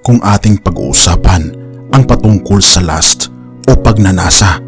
Kung ating pag-uusapan ang patungkol sa lust o pagnanasa,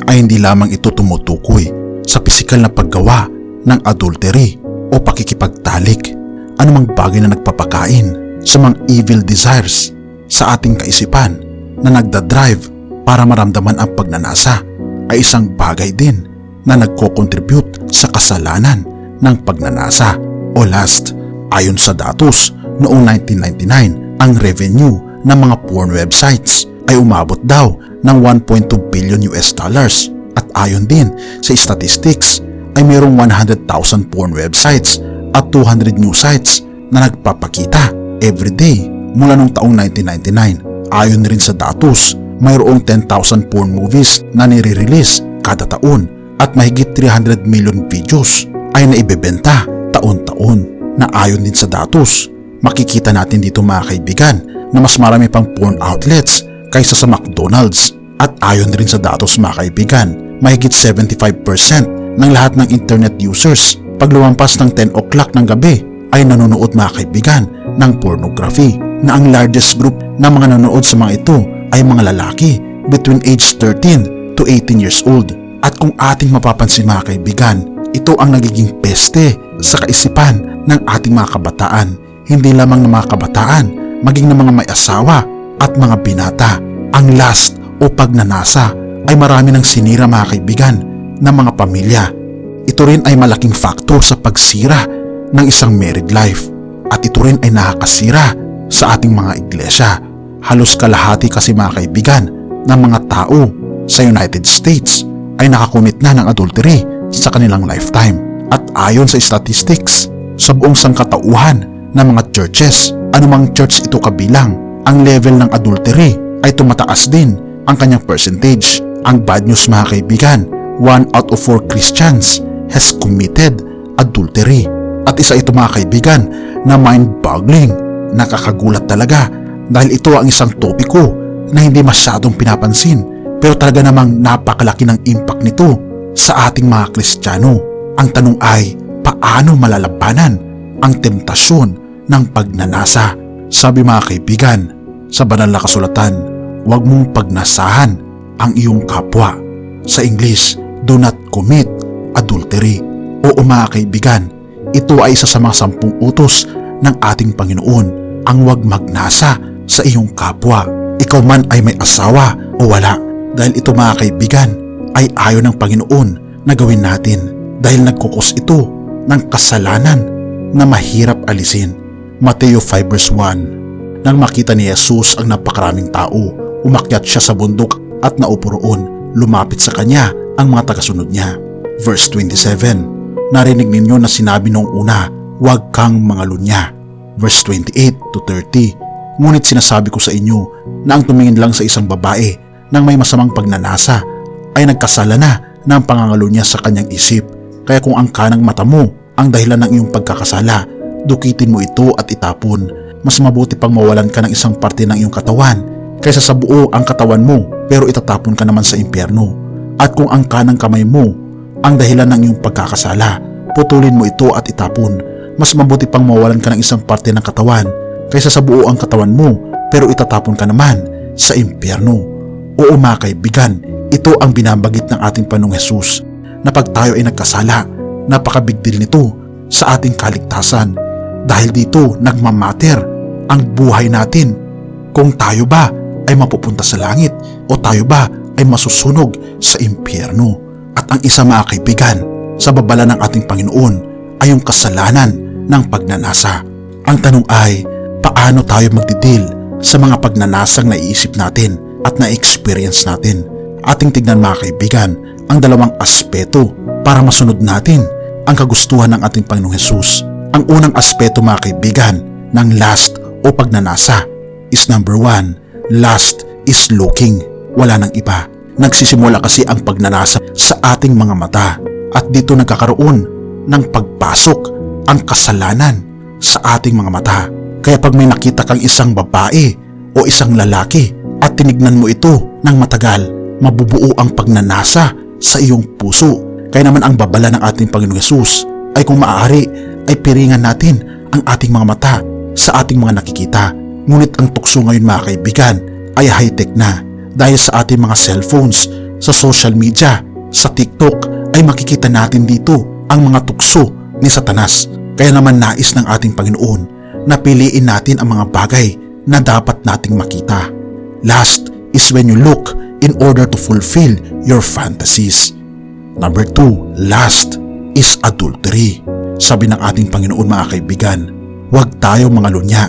ay hindi lamang ito tumutukoy sa pisikal na paggawa ng adultery o pakikipagtalik, anumang bagay na nagpapakain sa mga evil desires sa ating kaisipan na nagdadrive para maramdaman ang pagnanasa, ay isang bagay din na nagko-contribute sa kasalanan ng pagnanasa o lust. Ayon sa datos, noong 1999, ang revenue ng mga porn websites ay umabot daw ng 1.2 billion US dollars. At ayon din sa statistics, ay mayroong 100,000 porn websites at 200 news sites na nagpapakita everyday mula noong taong 1999. Ayon rin sa datos, mayroong 10,000 porn movies na nire-release kada taon at mahigit 300 million videos ay naibebenta taon-taon. Na ayon din sa datos, makikita natin dito mga kaibigan na mas marami pang porn outlets kaysa sa McDonald's. At ayon rin sa datos mga kaibigan, mahigit 75% ng lahat ng internet users pag lumampas ng 10 o'clock ng gabi ay nanonood mga kaibigan ng pornography, na ang largest group na mga nanonood sa mga ito ay mga lalaki between age 13 to 18 years old. At kung ating mapapansin mga kaibigan, ito ang nagiging peste sa kaisipan ng ating mga kabataan. Hindi lamang ng mga kabataan, maging ng mga may asawa at mga binata. Ang lust o pagnanasa ay marami ng sinira mga kaibigan ng mga pamilya. Ito rin ay malaking faktor sa pagsira ng isang married life. At ito rin ay nakakasira sa ating mga iglesia. Halos kalahati kasi mga kaibigan ng mga tao sa United States ay nakakumit na ng adultery sa kanilang lifetime. At ayon sa statistics, sa buong sangkatauhan ng mga churches, anumang church ito kabilang, ang level ng adultery ay tumataas din ang kanyang percentage. Ang bad news mga kaibigan, 1 out of 4 Christians has committed adultery. At isa ito mga kaibigan na mind-boggling, nakakagulat talaga, dahil ito ang isang topiko na hindi masyadong pinapansin, pero talaga namang napakalaki ng impact nito sa ating mga Kristiyano. Ang tanong ay, paano malalabanan ang temptasyon ng pagnanasa? Sabi mga kaibigan, sa banal na kasulatan, huwag mong pagnasahan ang iyong kapwa. Sa English, do not commit adultery. Oo mga kaibigan, ito ay isa sa mga 10 utos ng ating Panginoon, ang huwag magnasa sa iyong kapwa, ikaw man ay may asawa o wala. Dahil ito mga kaibigan ay ayaw ng Panginoon na gawin natin, dahil nagkukos ito ng kasalanan na mahirap alisin. Mateo 5 verse 1. Nang makita ni Jesus ang napakaraming tao, umakyat siya sa bundok at naupo roon. Lumapit sa kanya ang mga tagasunod niya. Verse 27. Narinig ninyo na sinabi noong una, huwag kang mangalunya. Verse 28 to 30. Ngunit sinasabi ko sa inyo na ang tumingin lang sa isang babae nang may masamang pagnanasa ay nagkasala na ng pangangalunya sa kanyang isip. Kaya kung ang kanang mata mo ang dahilan ng iyong pagkakasala, dukitin mo ito at itapon. Mas mabuti pang mawalan ka ng isang parte ng iyong katawan kaysa sa buo ang katawan mo pero itatapon ka naman sa impyerno. At kung ang kanang kamay mo ang dahilan ng iyong pagkakasala, putulin mo ito at itapon. Mas mabuti pang mawalan ka ng isang parte ng katawan kaysa sa buo ang katawan mo pero itatapon ka naman sa impyerno. Oo mga kaibigan, ito ang binabagit ng ating Panginoong Hesus, na pag tayo ay nagkasala, napaka-big deal nito sa ating kaligtasan. Dahil dito nagmamatter ang buhay natin, kung tayo ba ay mapupunta sa langit o tayo ba ay masusunog sa impyerno. At ang isa mga kaibigan, sa babala ng ating Panginoon ay yung kasalanan ng pagnanasa. Ang tanong ay, paano tayo magdidil sa mga pagnanasang naiisip natin at na-experience natin? Ating tignan mga kaibigan ang dalawang aspeto para masunod natin ang kagustuhan ng ating Panginoong Hesus. Ang unang aspeto mga kaibigan ng lust o pagnanasa is number 1, lust is looking. Wala nang iba. Nagsisimula kasi ang pagnanasa sa ating mga mata at dito nagkakaroon ng pagpasok ang kasalanan sa ating mga mata. Kaya pag may nakita kang isang babae o isang lalaki at tinignan mo ito ng matagal, mabubuo ang pagnanasa sa iyong puso. Kaya naman ang babala ng ating Panginoong Hesus ay kung maaari ay piringan natin ang ating mga mata sa ating mga nakikita Ngunit ang tukso ngayon mga kaibigan ay high-tech na dahil sa ating mga cellphones, sa social media, sa TikTok ay makikita natin dito ang mga tukso ni Satanas. Kaya naman nais ng ating Panginoon na piliin natin ang mga bagay na dapat nating makita. Lust is when you look in order to fulfill your fantasies. Number 2, lust is adultery. Sabi ng ating Panginoon mga kaibigan, huwag tayo mga lunya.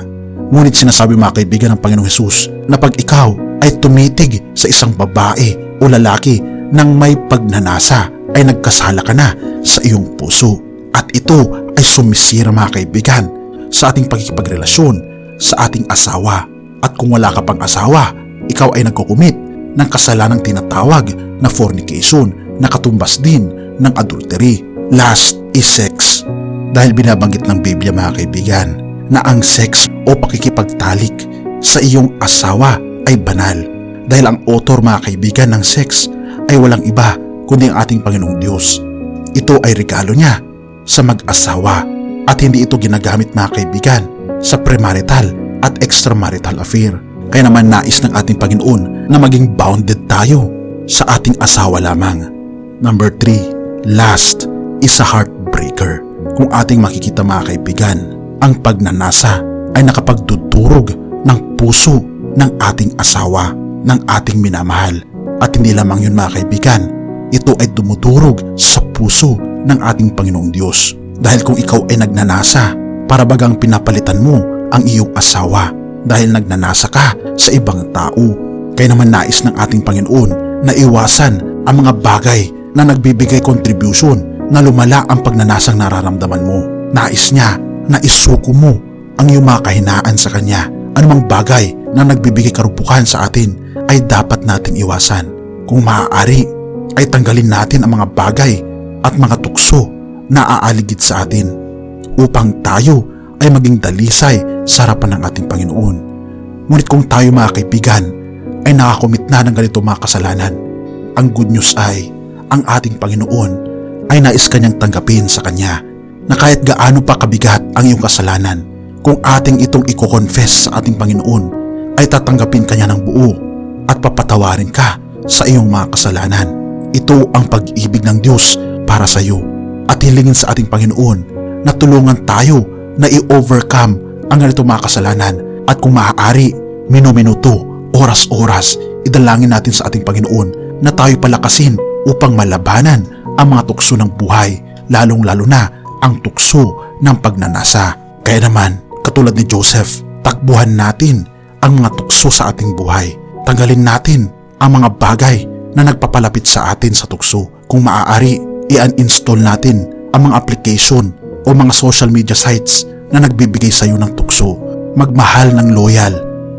Ngunit sinasabi mga kaibigan ng Panginoong Hesus na pag ikaw ay tumitig sa isang babae o lalaki nang may pagnanasa ay nagkasala ka na sa iyong puso. At ito ay sumisira mga kaibigan sa ating pagkikipagrelasyon sa ating asawa. At kung wala ka pang asawa, ikaw ay nagkukumit ng kasalanang tinatawag na fornication na katumbas din ng adultery. Lust is sex. Dahil binabanggit ng Biblia mga kaibigan na ang sex o pakikipagtalik sa iyong asawa ay banal. Dahil ang author mga kaibigan ng sex ay walang iba kundi ang ating Panginoong Diyos. Ito ay regalo niya sa mag-asawa at hindi ito ginagamit mga kaibigan sa premarital at extramarital affair. Kaya naman nais ng ating Panginoon na maging bounded tayo sa ating asawa lamang. Number 3, lust is a heartbreaker. Kung ating makikita mga kaibigan, ang pagnanasa ay nakapagdudurog ng puso ng ating asawa, ng ating minamahal. At hindi lamang yun mga kaibigan, ito ay dumudurog sa puso ng ating Panginoong Diyos. Dahil kung ikaw ay nagnanasa, para bagang pinapalitan mo ang iyong asawa dahil nagnanasa ka sa ibang tao. Kaya naman nais ng ating Panginoon na iwasan ang mga bagay na nagbibigay contribution na lumala ang pagnanasang nararamdaman mo. Nais niya na isuko mo ang iyong mga kahinaan sa Kanya. Anumang bagay na nagbibigay karupukan sa atin ay dapat nating iwasan. Kung maaari ay tanggalin natin ang mga bagay at mga tukso na aaligid sa atin upang tayo ay maging dalisay sa harapan ng ating Panginoon. Ngunit kung tayo mga kaibigan ay nakakomit na ng ganito mga kasalanan, ang good news ay ang ating Panginoon ay nais Kanyang tanggapin sa Kanya na kahit gaano pa kabigat ang iyong kasalanan, kung ating itong i-confess sa ating Panginoon ay tatanggapin Kanya ng buo at papatawarin ka sa iyong mga kasalanan. Ito ang pag-ibig ng Diyos para sa iyo at hilingin sa ating Panginoon na tulungan tayo na i-overcome ang ganito mga kasalanan at kung maaari, minuminuto, oras-oras, idalangin natin sa ating Panginoon na tayo palakasin upang malabanan ang mga tukso ng buhay, lalong-lalo na ang tukso ng pagnanasa. Kaya naman, katulad ni Joseph, takbuhan natin ang mga tukso sa ating buhay. Tanggalin natin ang mga bagay na nagpapalapit sa atin sa tukso. Kung maaari, i-uninstall natin ang mga application o mga social media sites na nagbibigay sa iyo ng tukso. Magmahal ng loyal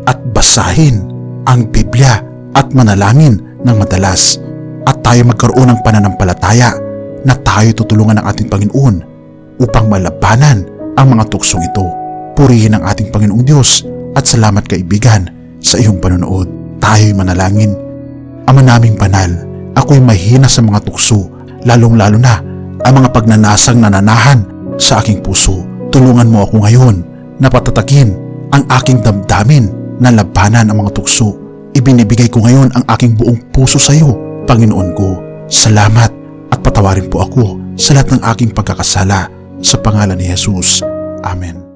at basahin ang Biblia at manalangin ng madalas. At tayo magkaroon ng pananampalataya na tayo tutulungan ng ating Panginoon upang malabanan ang mga tuksong ito. Purihin ang ating Panginoong Diyos at salamat kaibigan sa iyong panonood. Tayo'y manalangin. Ama naming banal, ako'y mahina sa mga tukso, lalong-lalo na ang mga pagnanasang nananahan sa aking puso. Tulungan mo ako ngayon na patatakin ang aking damdamin na labanan ang mga tukso. Ibinibigay ko ngayon ang aking buong puso sa iyo, Panginoon ko. Salamat at patawarin po ako sa lahat ng aking pagkakasala sa pangalan ni Jesus. Amen.